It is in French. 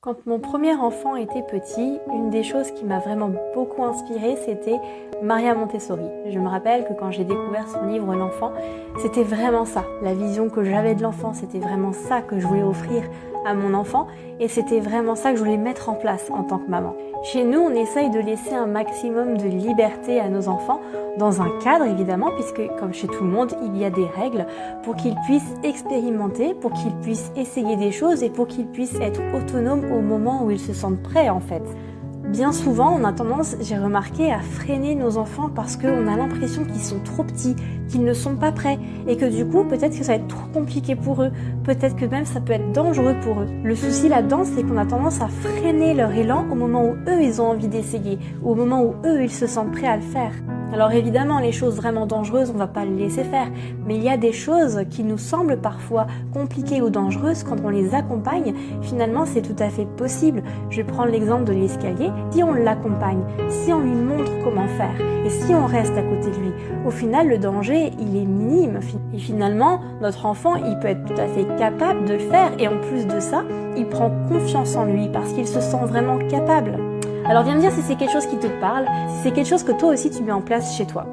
Quand mon premier enfant était petit, une des choses qui m'a vraiment beaucoup inspirée, c'était Maria Montessori. Je me rappelle que quand j'ai découvert son livre L'enfant, c'était vraiment ça. La vision que j'avais de l'enfant, c'était vraiment ça que je voulais offrir à mon enfant et c'était vraiment ça que je voulais mettre en place en tant que maman. Chez nous, on essaye de laisser un maximum de liberté à nos enfants, dans un cadre évidemment, puisque comme chez tout le monde, il y a des règles pour qu'ils puissent expérimenter, pour qu'ils puissent essayer des choses et pour qu'ils puissent être autonomes au moment où ils se sentent prêts en fait. Bien souvent, on a tendance, j'ai remarqué, à freiner nos enfants parce qu'on a l'impression qu'ils sont trop petits, qu'ils ne sont pas prêts et que du coup, peut-être que ça va être trop compliqué pour eux, peut-être que même ça peut être dangereux pour eux. Le souci là-dedans, c'est qu'on a tendance à freiner leur élan au moment où eux, ils ont envie d'essayer, ou au moment où eux, ils se sentent prêts à le faire. Alors évidemment, les choses vraiment dangereuses, on va pas les laisser faire, mais il y a des choses qui nous semblent parfois compliquées ou dangereuses quand on les accompagne. Finalement, c'est tout à fait possible. Je vais prendre l'exemple de l'escalier. Si on l'accompagne, si on lui montre comment faire, et si on reste à côté de lui, au final, le danger, il est minime. Et finalement, notre enfant, il peut être tout à fait capable de le faire, et en plus de ça, il prend confiance en lui parce qu'il se sent vraiment capable. Alors viens me dire si c'est quelque chose qui te parle, si c'est quelque chose que toi aussi tu mets en place chez toi.